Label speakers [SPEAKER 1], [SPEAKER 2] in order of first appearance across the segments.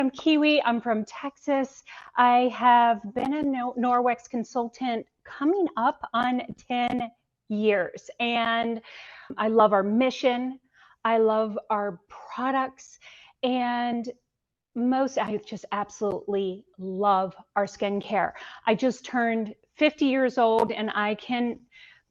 [SPEAKER 1] I'm Kiwi. I'm from Texas. I have been a Norwex consultant coming up on 10 years. And I love our mission. I love our products. And I just absolutely love our skincare. I just turned 50 years old, and I can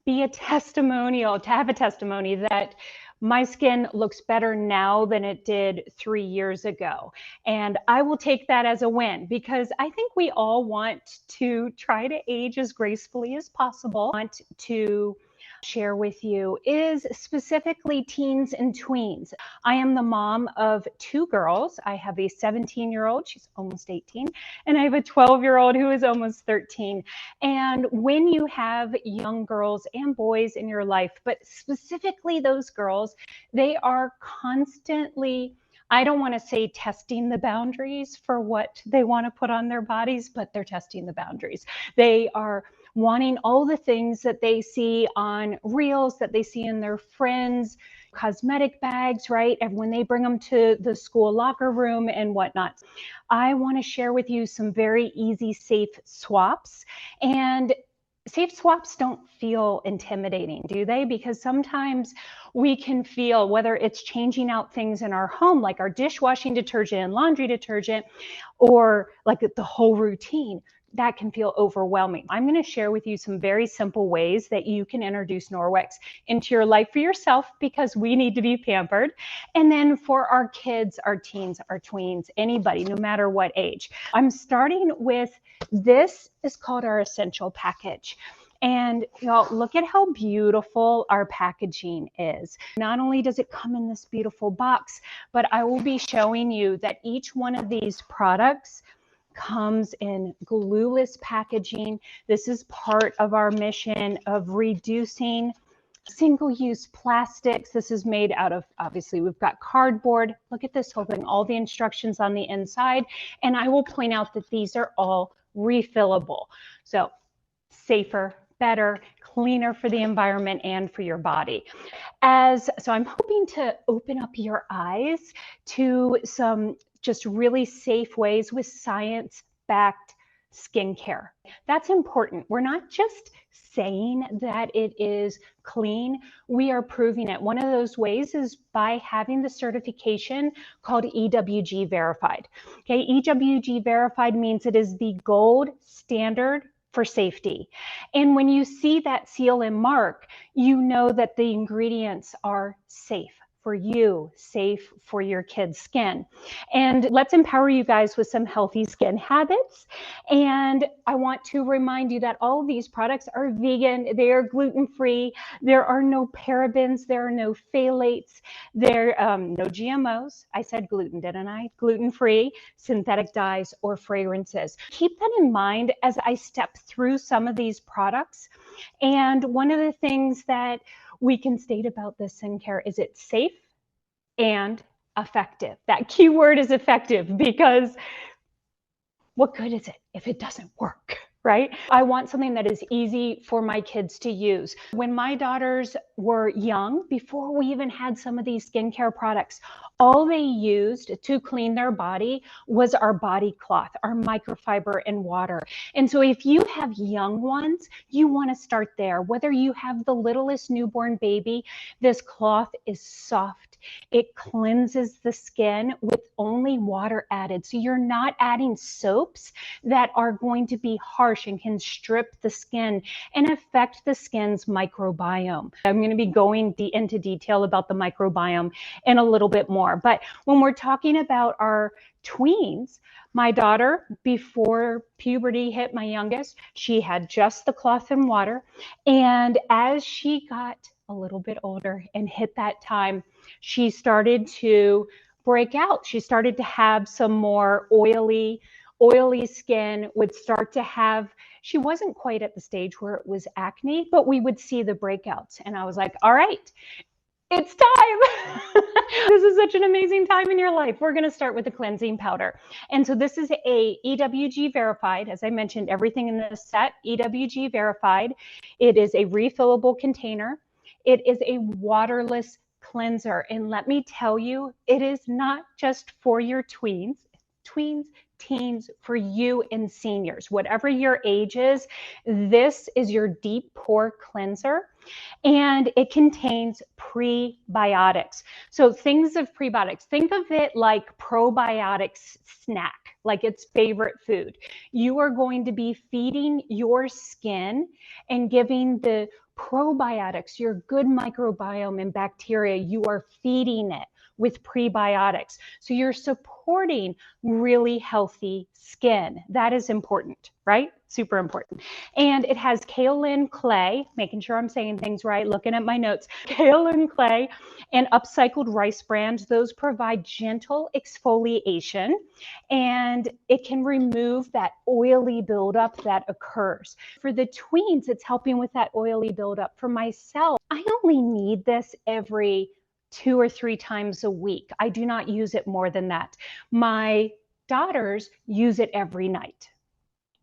[SPEAKER 1] be a testimonial, to have a testimony that my skin looks better now than it did 3 years ago. And I will take that as a win, because I think we all want to try to age as gracefully as possible. I want to share with you is specifically teens and tweens. I am the mom of 2 girls. I have a 17-year-old, she's almost 18, and I have a 12-year-old who is almost 13. And when you have young girls and boys in your life, but specifically those girls, they are constantly, I don't want to say testing the boundaries for what they want to put on their bodies, but they're testing the boundaries. They are wanting all the things that they see on reels, that they see in their friends' cosmetic bags, right? And when they bring them to the school locker room and whatnot. I want to share with you some very easy, safe swaps. And safe swaps don't feel intimidating, do they? Because sometimes we can feel, whether it's changing out things in our home, like our dishwashing detergent and laundry detergent, or like the whole routine, that can feel overwhelming. I'm going to share with you some very simple ways that you can introduce Norwex into your life for yourself, because we need to be pampered. And then for our kids, our teens, our tweens, anybody, no matter what age. I'm starting with, this is called our essential package. And y'all, look at how beautiful our packaging is. Not only does it come in this beautiful box, but I will be showing you that each one of these products comes in glueless packaging. This is part of our mission of reducing single-use plastics. This is made out of, obviously, we've got cardboard. Look at this whole thing, all the instructions on the inside. And I will point out that these are all refillable. So safer, better, cleaner for the environment and for your body. So I'm hoping to open up your eyes to some just really safe ways with science-backed skincare. That's important. We're not just saying that it is clean, we are proving it. One of those ways is by having the certification called EWG Verified. Okay, EWG Verified means it is the gold standard for safety. And when you see that seal and mark, you know that the ingredients are safe for you, safe for your kid's skin. And let's empower you guys with some healthy skin habits. And I want to remind you that all of these products are vegan, they are gluten-free, there are no parabens, there are no phthalates, there are no GMOs. I said gluten, didn't I? Gluten-free, synthetic dyes, or fragrances. Keep that in mind as I step through some of these products. And one of the things that we can state about this skincare is it's safe and effective. That key word is effective, because what good is it if it doesn't work, right? I want something that is easy for my kids to use. When my daughters were young, before we even had some of these skincare products, all they used to clean their body was our body cloth, our microfiber and water. And so if you have young ones, you want to start there. Whether you have the littlest newborn baby, this cloth is soft. It cleanses the skin with only water added. So you're not adding soaps that are going to be harsh and can strip the skin and affect the skin's microbiome. I'm going to be going into detail about the microbiome in a little bit more. But when we're talking about our tweens, my daughter, before puberty hit, my youngest, she had just the cloth and water. And as she got a little bit older and hit that time, she started to break out. She started to have some more oily skin, would start to have, she wasn't quite at the stage where it was acne, but we would see the breakouts. And I was like, all right, it's time. This is such an amazing time in your life. We're going to start with the cleansing powder. And so this is a EWG Verified. As I mentioned, everything in this set, EWG Verified. It is a refillable container. It is a waterless cleanser. And let me tell you, it is not just for your tweens. tweens, teens, for you, and seniors. Whatever your age is, this is your deep pore cleanser, and it contains prebiotics. So things of prebiotics, think of it like probiotics snack, like its favorite food. You are going to be feeding your skin and giving the probiotics, your good microbiome and bacteria, you are feeding it with prebiotics. So you're supporting really healthy skin. That is important, right? Super important. And it has kaolin clay, making sure I'm saying things right, looking at my notes, kaolin clay and upcycled rice bran. Those provide gentle exfoliation, and it can remove that oily buildup that occurs. For the tweens, it's helping with that oily buildup. For myself, I only need this every 2 or 3 times a week. I do not use it more than that. My daughters use it every night.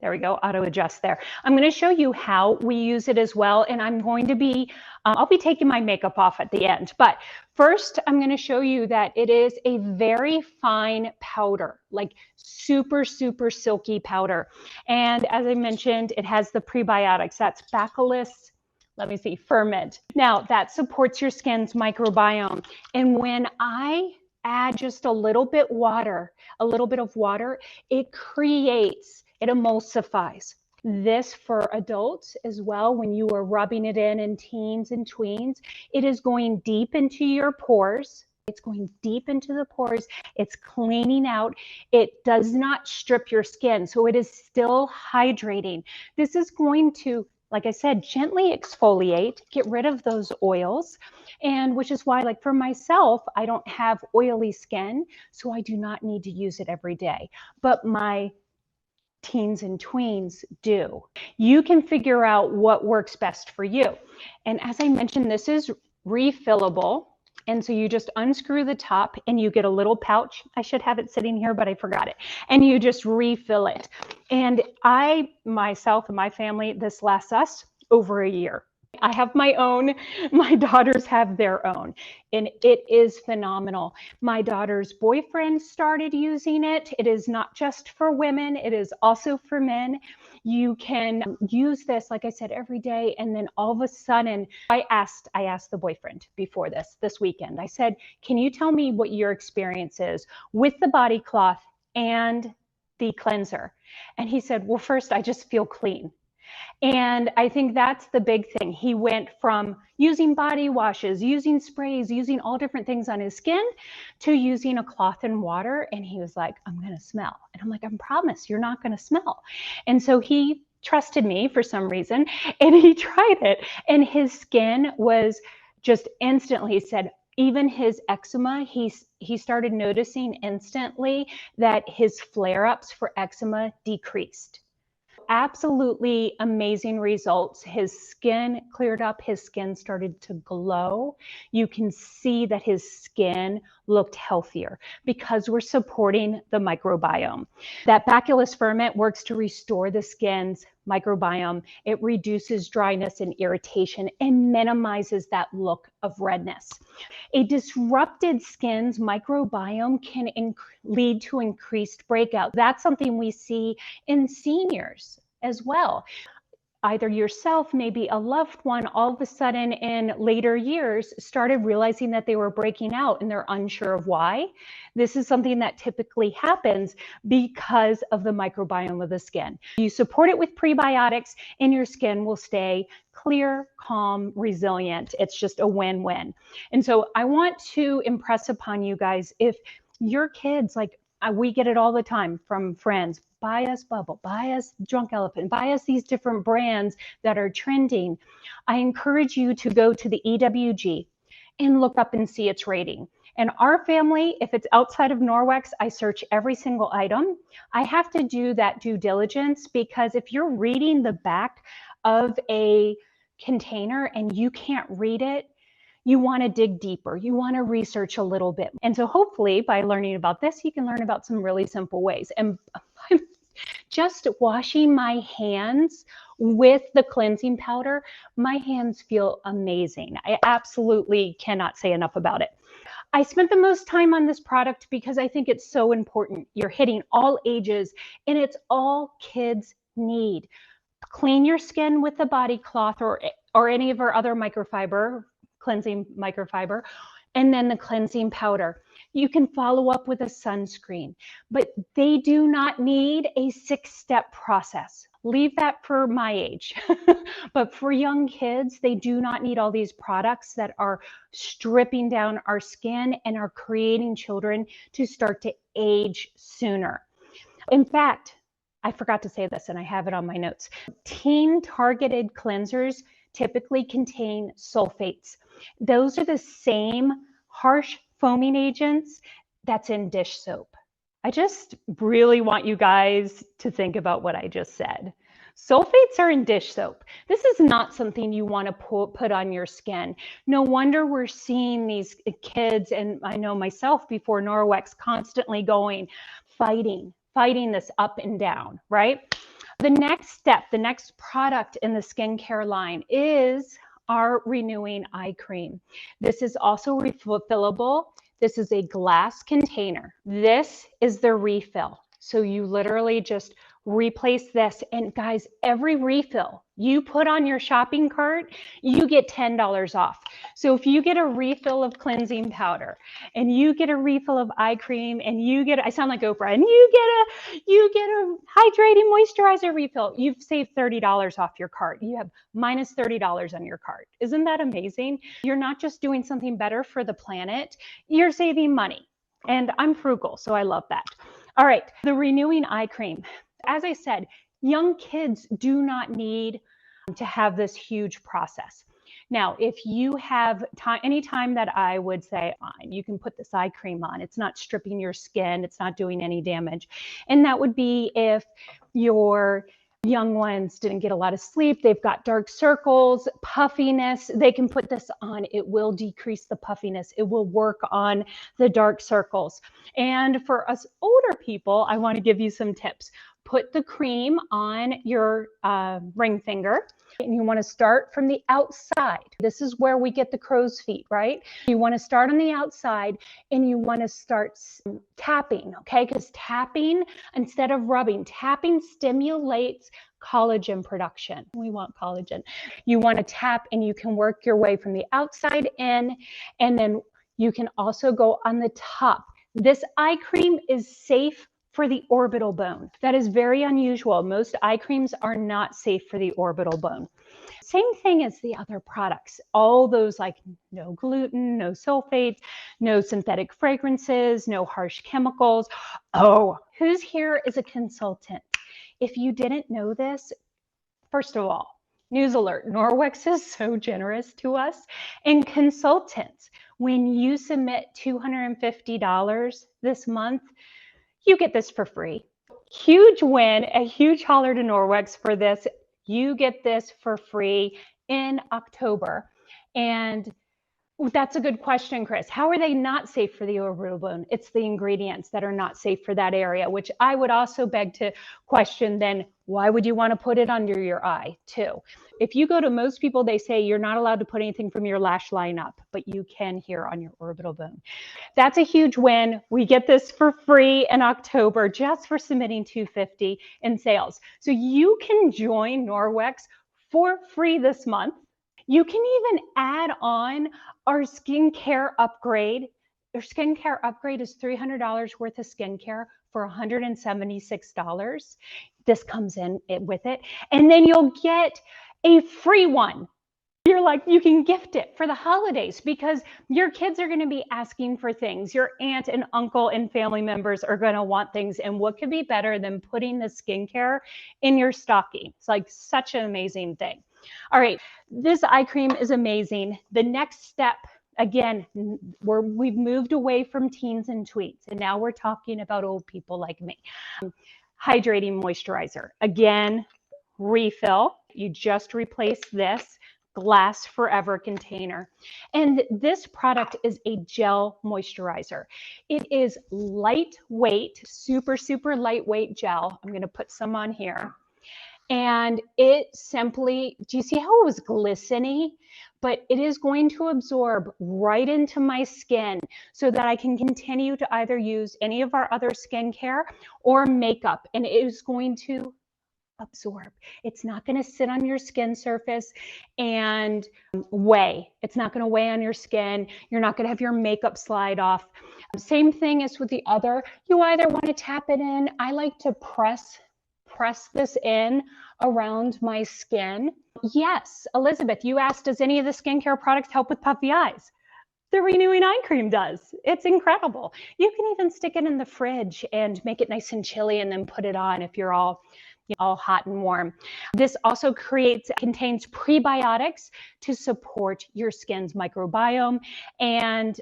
[SPEAKER 1] There we go, auto adjust there. I'm going to show you how we use it as well, and I'm going to be, I'll be taking my makeup off at the end. But first, I'm going to show you that it is a very fine powder, like super, super silky powder. And as I mentioned, it has the prebiotics. That's Bacillus, let me see, ferment. Now, that supports your skin's microbiome. And when I add just a little bit of water, it creates, it emulsifies. This for adults as well, when you are rubbing it in teens and tweens, it is going deep into your pores. It's going deep into the pores. It's cleaning out. It does not strip your skin, so it is still hydrating. This is going to, like I said, gently exfoliate, get rid of those oils, and which is why, like for myself, I don't have oily skin, so I do not need to use it every day. But my teens and tweens do. You can figure out what works best for you. And as I mentioned, this is refillable. And so you just unscrew the top and you get a little pouch. I should have it sitting here, but I forgot it. And you just refill it. And I, myself and my family, this lasts us over a year. I have my own, my daughters have their own, and it is phenomenal. My daughter's boyfriend started using it. It is not just for women, it is also for men. You can use this, like I said, every day, and then all of a sudden, I asked the boyfriend before this weekend, I said, can you tell me what your experience is with the body cloth and the cleanser? And he said, well, first, I just feel clean. And I think that's the big thing. He went from using body washes, using sprays, using all different things on his skin, to using a cloth and water. And he was like, I'm going to smell. And I'm like, I promise you're not going to smell. And so he trusted me for some reason, and he tried it. And his skin was just instantly, he said, even his eczema, he started noticing instantly that his flare-ups for eczema decreased. Absolutely amazing results. His skin cleared up. His skin started to glow. You can see that his skin looked healthier because we're supporting the microbiome. That Bacillus ferment works to restore the skin's microbiome. It reduces dryness and irritation and minimizes that look of redness. A disrupted skin's microbiome can lead to increased breakout. That's something we see in seniors as well. Either yourself, maybe a loved one, all of a sudden in later years started realizing that they were breaking out and they're unsure of why. This is something that typically happens because of the microbiome of the skin. You support it with prebiotics and your skin will stay clear, calm, resilient. It's just a win-win. And so I want to impress upon you guys, if your kids, like we get it all the time from friends, buy us Bubble, buy us Drunk Elephant, buy us these different brands that are trending. I encourage you to go to the EWG and look up and see its rating. And our family, if it's outside of Norwex, I search every single item. I have to do that due diligence because if you're reading the back of a container and you can't read it, you want to dig deeper. You want to research a little bit. And so hopefully by learning about this, you can learn about some really simple ways. And just washing my hands with the cleansing powder, my hands feel amazing. I absolutely cannot say enough about it. I spent the most time on this product because I think it's so important. You're hitting all ages, and it's all kids need. Clean your skin with the body cloth or any of our other microfiber, cleansing microfiber, and then the cleansing powder. You can follow up with a sunscreen, but they do not need a 6-step process. Leave that for my age. But for young kids, they do not need all these products that are stripping down our skin and are creating children to start to age sooner. In fact, I forgot to say this, and I have it on my notes. Teen targeted cleansers typically contain sulfates. Those are the same harsh foaming agents that's in dish soap. I just really want you guys to think about what I just said. Sulfates are in dish soap. This is not something you want to put on your skin. No wonder we're seeing these kids, and I know myself before Norwex, constantly fighting this up and down, right? The next step, the next product in the skincare line is our renewing eye cream. This is also refillable. This is a glass container. This is the refill. So you literally just replace this. And guys, every refill you put on your shopping cart, you get $10 off. So if you get a refill of cleansing powder and you get a refill of eye cream and you get, I sound like Oprah, and you get a hydrating moisturizer refill, you've saved $30 off your cart. You have minus $30 on your cart. Isn't that amazing? You're not just doing something better for the planet, you're saving money. And I'm frugal, so I love that. All right, the renewing eye cream. As I said, young kids do not need to have this huge process. Now, if you have any time that I would say, you can put this eye cream on. It's not stripping your skin. It's not doing any damage. And that would be if your young ones didn't get a lot of sleep, they've got dark circles, puffiness, they can put this on. It will decrease the puffiness. It will work on the dark circles. And for us older people, I want to give you some tips. Put the cream on your ring finger, and you want to start from the outside. This is where we get the crow's feet, right? You want to start on the outside, and you want to start tapping, okay? Because tapping, instead of rubbing, tapping stimulates collagen production. We want collagen. You want to tap, and you can work your way from the outside in, and then you can also go on the top. This eye cream is safe for the orbital bone. That is very unusual. Most eye creams are not safe for the orbital bone. Same thing as the other products. All those like no gluten, no sulfates, no synthetic fragrances, no harsh chemicals. Oh, who's here is a consultant? If you didn't know this, first of all, news alert, Norwex is so generous to us. And consultants, when you submit $250 this month, you get this for free. Huge win, a huge holler to Norwex for this. You get this for free in October. And that's a good question, Chris. How are they not safe for the orbital bone? It's the ingredients that are not safe for that area, which I would also beg to question then, why would you want to put it under your eye too? If you go to most people, they say you're not allowed to put anything from your lash line up, but you can here on your orbital bone. That's a huge win. We get this for free in October just for submitting $250 in sales. So you can join Norwex for free this month. You can even add on our skincare upgrade. Our skincare upgrade is $300 worth of skincare for $176. This comes in with it. And then you'll get a free one. You're like, you can gift it for the holidays because your kids are going to be asking for things. Your aunt and uncle and family members are going to want things. And what could be better than putting the skincare in your stocking? It's like such an amazing thing. All right, this eye cream is amazing. The next step, again, we've moved away from teens and tweens, and now we're talking about old people like me. Hydrating moisturizer. Again, refill. You just replace this glass forever container. And this product is a gel moisturizer. It is lightweight, super, super lightweight gel. I'm going to put some on here. And it simply, do you see how it was glistening? but it is going to absorb right into my skin so that I can continue to either use any of our other skincare or makeup, and it is going to absorb. It's not going to sit on your skin surface and weigh. It's not going to weigh on your skin. You're not going to have your makeup slide off. Same thing as with the other. You either want to tap it in. I like to press this in around my skin. Yes, Elizabeth, you asked, does any of the skincare products help with puffy eyes? The Renewing Eye Cream does. It's incredible. You can even stick it in the fridge and make it nice and chilly and then put it on if you're all hot and warm. This also contains prebiotics to support your skin's microbiome and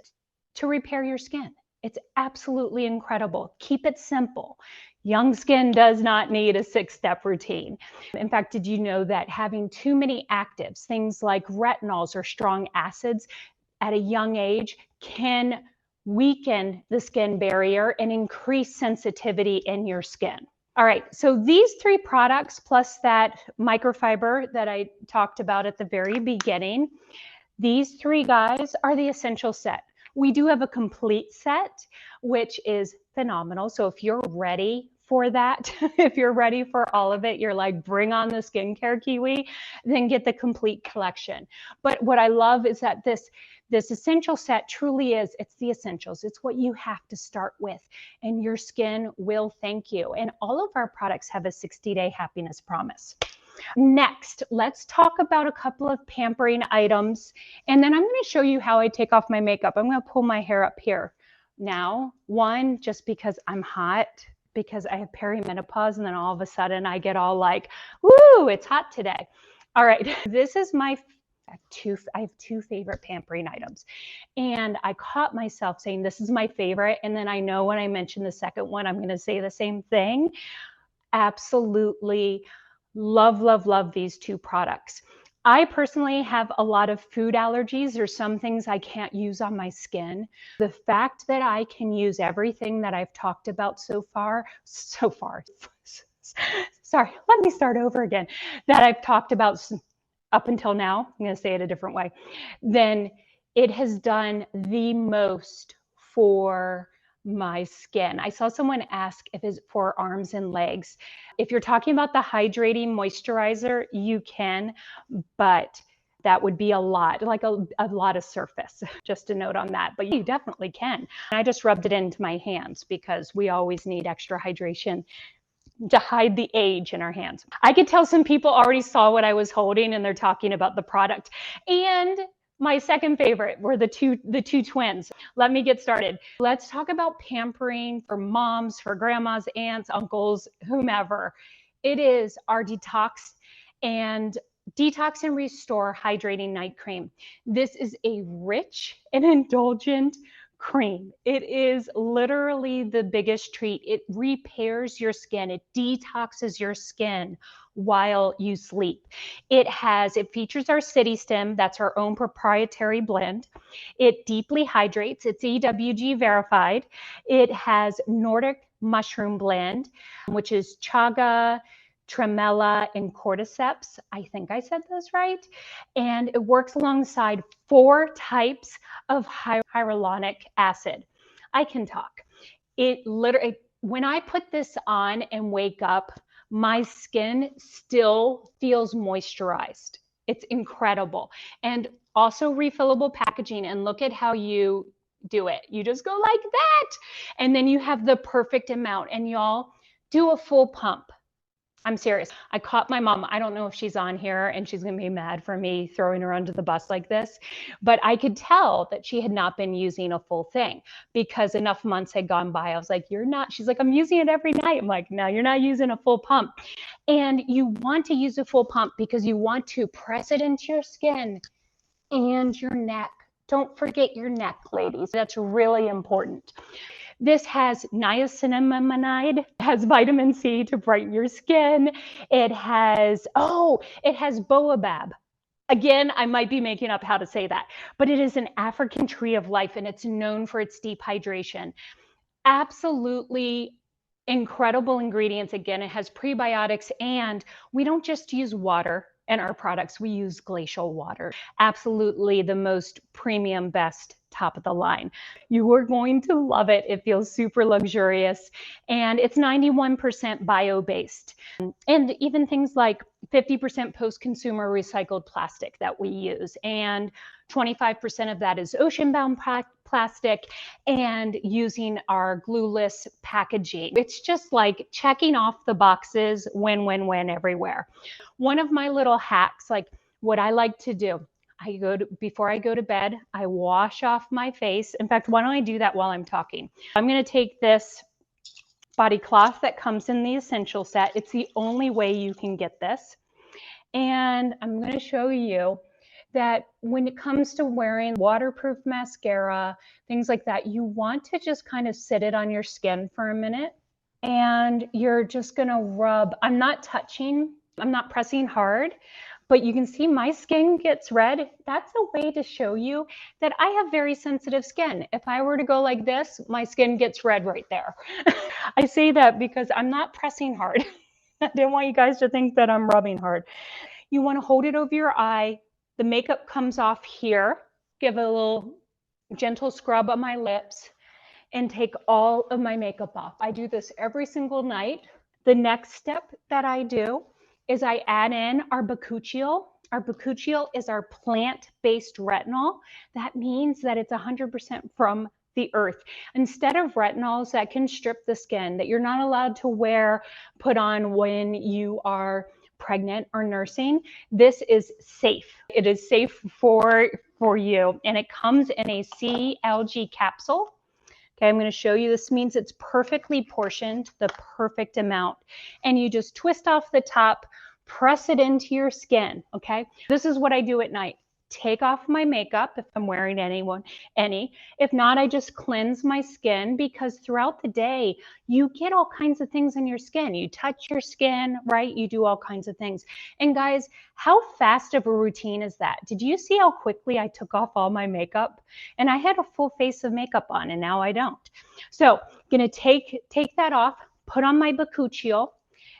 [SPEAKER 1] to repair your skin. It's absolutely incredible. Keep it simple. Young skin does not need a 6-step routine. In fact, did you know that having too many actives, things like retinols or strong acids at a young age, can weaken the skin barrier and increase sensitivity in your skin? All right, so these 3 products plus that microfiber that I talked about at the very beginning, these 3 guys are the essential set. We do have a complete set, which is phenomenal. So if you're ready for that, if you're ready for all of it, you're like, bring on the skincare kiwi, then get the complete collection. But what I love is that this essential set truly is, it's the essentials. It's what you have to start with, and your skin will thank you. And all of our products have a 60-day happiness promise. Next, let's talk about a couple of pampering items, and then I'm going to show you how I take off my makeup. I'm going to pull my hair up here now. One, just because I'm hot, because I have perimenopause, and then all of a sudden I get all like, woo, it's hot today. All right, this is I have two favorite pampering items, and I caught myself saying this is my favorite, and then I know when I mention the second one, I'm going to say the same thing. Absolutely love, love, love these 2 products. I personally have a lot of food allergies. There's some things I can't use on my skin. The fact that I can use everything that I've talked about so far, sorry, let me start over again, that I've talked about up until now, I'm going to say it a different way, then it has done the most for my skin. I saw someone ask if it's for arms and legs. If you're talking about the hydrating moisturizer, you can, but that would be a lot, like a lot of surface, just a note on that, but you definitely can. I just rubbed it into my hands because we always need extra hydration to hide the age in our hands. I could tell some people already saw what I was holding and they're talking about the product. And my second favorite were the two twins. Let me get started. Let's talk about pampering for moms, for grandmas, aunts, uncles, whomever. It is our Detox and Restore Hydrating Night Cream. This is a rich and indulgent cream. It is literally the biggest treat. It repairs your skin. It detoxes your skin while you sleep. It features our City Stem. That's our own proprietary blend. It deeply hydrates. It's EWG Verified. It has Nordic mushroom blend, which is chaga, tremella, and cordyceps. I think I said those right. And it works alongside 4 types of hyaluronic acid. I can talk. It literally, when I put this on and wake up, my skin still feels moisturized. It's incredible. And also refillable packaging. And look at how you do it. You just go like that. And then you have the perfect amount. And y'all, do a full pump. I'm serious. I caught my mom. I don't know if she's on here and she's going to be mad for me throwing her under the bus like this, but I could tell that she had not been using a full thing because enough months had gone by. I was like, you're not. She's like, I'm using it every night. I'm like, no, you're not using a full pump. And you want to use a full pump because you want to press it into your skin and your neck. Don't forget your neck, ladies. That's really important. This has niacinamide, has vitamin C to brighten your skin. It has baobab. Again, I might be making up how to say that, but it is an African tree of life and it's known for its deep hydration. Absolutely incredible ingredients. Again, it has prebiotics, and we don't just use water in our products. We use glacial water. Absolutely the most premium, best, top of the line. You are going to love it. It feels super luxurious, and it's 91% bio-based. And even things like 50% post-consumer recycled plastic that we use, and 25% of that is ocean-bound plastic, and using our glueless packaging. It's just like checking off the boxes, win, win, win everywhere. One of my little hacks, like what I like to do, before I go to bed, I wash off my face. In fact, why don't I do that while I'm talking? I'm going to take this body cloth that comes in the essential set. It's the only way you can get this. And I'm going to show you that when it comes to wearing waterproof mascara, things like that, you want to just kind of sit it on your skin for a minute. And you're just going to rub. I'm not touching, I'm not pressing hard, but you can see my skin gets red. That's a way to show you that I have very sensitive skin. If I were to go like this, my skin gets red right there. I say that because I'm not pressing hard. I didn't want you guys to think that I'm rubbing hard. You want to hold it over your eye. The makeup comes off here. Give a little gentle scrub on my lips and take all of my makeup off. I do this every single night. The next step that I do is I add in our bakuchiol. Our bakuchiol is our plant-based retinol. That means that it's 100% from the earth. Instead of retinols that can strip the skin, that you're not allowed to put on when you are pregnant or nursing, this is safe. It is safe for you, and it comes in a sea algae capsule. Okay, I'm going to show you. This means it's perfectly portioned, the perfect amount. And you just twist off the top, press it into your skin, okay? This is what I do at night. Take off my makeup if I'm wearing any. If not, I just cleanse my skin, because throughout the day, you get all kinds of things in your skin. You touch your skin, right? You do all kinds of things. And guys, how fast of a routine is that? Did you see how quickly I took off all my makeup? And I had a full face of makeup on, and now I don't. So I'm gonna take that off, put on my bakuchiol,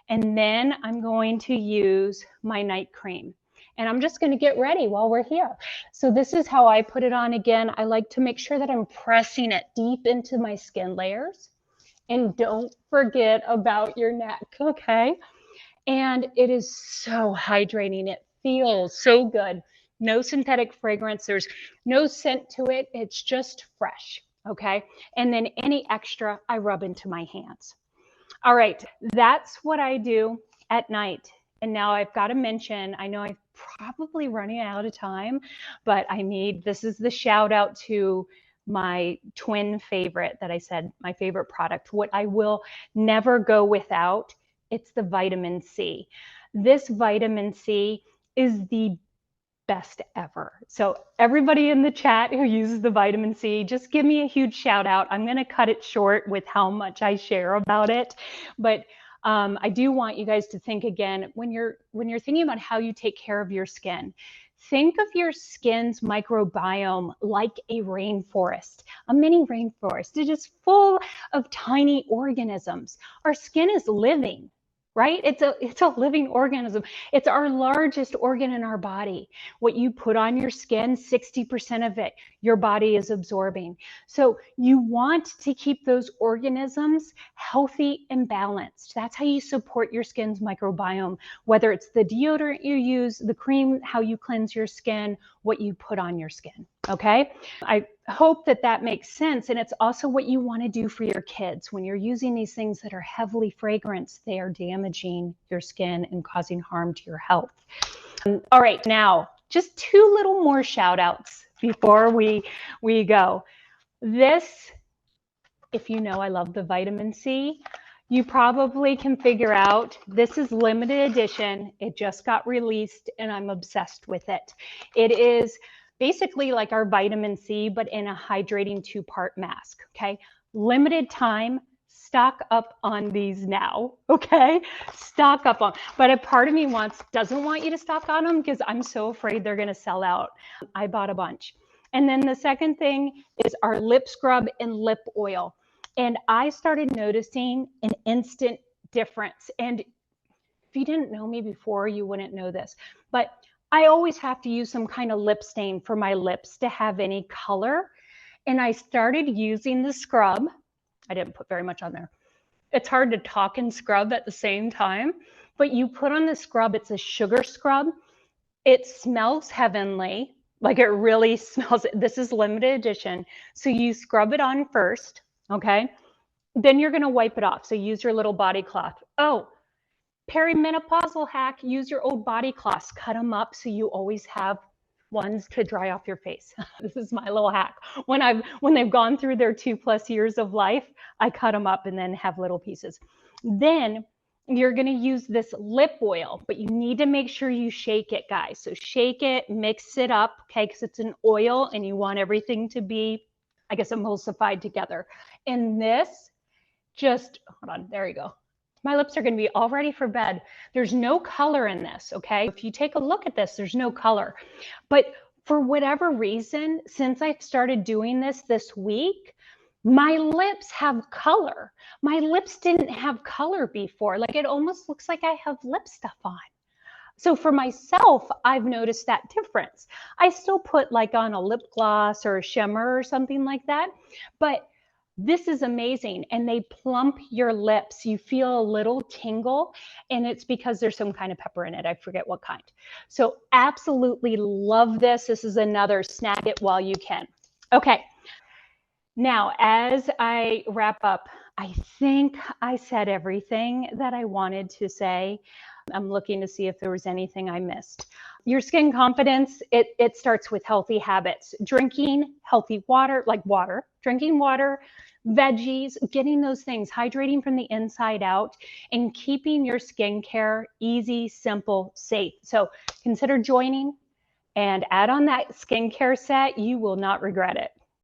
[SPEAKER 1] and then I'm going to use my night cream. And I'm just going to get ready while we're here. So this is how I put it on. Again, I like to make sure that I'm pressing it deep into my skin layers. And don't forget about your neck, okay? And it is so hydrating. It feels so good. No synthetic fragrance. There's no scent to it. It's just fresh, okay? And then any extra, I rub into my hands. All right, that's what I do at night. And now I've got to mention, I know I'm probably running out of time, but this is the shout out to my twin favorite that I said, my favorite product. What I will never go without, it's the vitamin C. This vitamin C is the best ever. So everybody in the chat who uses the vitamin C, just give me a huge shout out. I'm going to cut it short with how much I share about it. But I do want you guys to think again, when you're thinking about how you take care of your skin, think of your skin's microbiome like a rainforest, a mini rainforest. It is full of tiny organisms. Our skin is living, right? It's a living organism. It's our largest organ in our body. What you put on your skin, 60% of it, your body is absorbing. So you want to keep those organisms healthy and balanced. That's how you support your skin's microbiome, whether it's the deodorant you use, the cream, how you cleanse your skin, what you put on your skin, okay? I hope that makes sense. And it's also what you want to do for your kids. When you're using these things that are heavily fragranced, they are damaging your skin and causing harm to your health. All right, now just two little more shout outs before we go. This, if you know I love the vitamin C, you probably can figure out this is limited edition. It just got released and I'm obsessed with it. It is basically like our vitamin C, but in a hydrating 2-part mask, okay? Limited time, stock up on these now, okay? Stock up on, but a part of me doesn't want you to stock on them because I'm so afraid they're gonna sell out. I bought a bunch. And then the second thing is our lip scrub and lip oil. And I started noticing an instant difference. And If you didn't know me before, you wouldn't know this. But I always have to use some kind of lip stain for my lips to have any color. And I started using the scrub. I didn't put very much on there. It's hard to talk and scrub at the same time, but you put on the scrub, it's a sugar scrub. It smells heavenly, like it really smells. This is limited edition. So you scrub it on first, okay? Then you're gonna wipe it off. So use your little body cloth. Oh, perimenopausal hack, use your old body cloths, cut them up so you always have ones to dry off your face. This is my little hack. When they've gone through their 2+ years of life, I cut them up and then have little pieces. Then you're going to use this lip oil, but you need to make sure you shake it, guys. So shake it, mix it up, okay, because it's an oil and you want everything to be, I guess, emulsified together. And this just, hold on, there you go. My lips are going to be all ready for bed. There's no color in this, okay? If you take a look at this, there's no color. But for whatever reason, since I've started doing this week, my lips have color. My lips didn't have color before. Like it almost looks like I have lip stuff on. So for myself, I've noticed that difference. I still put like on a lip gloss or a shimmer or something like that, but this is amazing, and they plump your lips. You feel a little tingle, and it's because there's some kind of pepper in it. I forget what kind. So absolutely love this. This is another snag it while you can. Okay, now as I wrap up, I think I said everything that I wanted to say. I'm looking to see if there was anything I missed. Your skin confidence, it starts with healthy habits. Drinking healthy water, like water, drinking water, veggies, getting those things, hydrating from the inside out, and keeping your skincare easy, simple, safe. So consider joining and add on that skincare set. You will not regret it.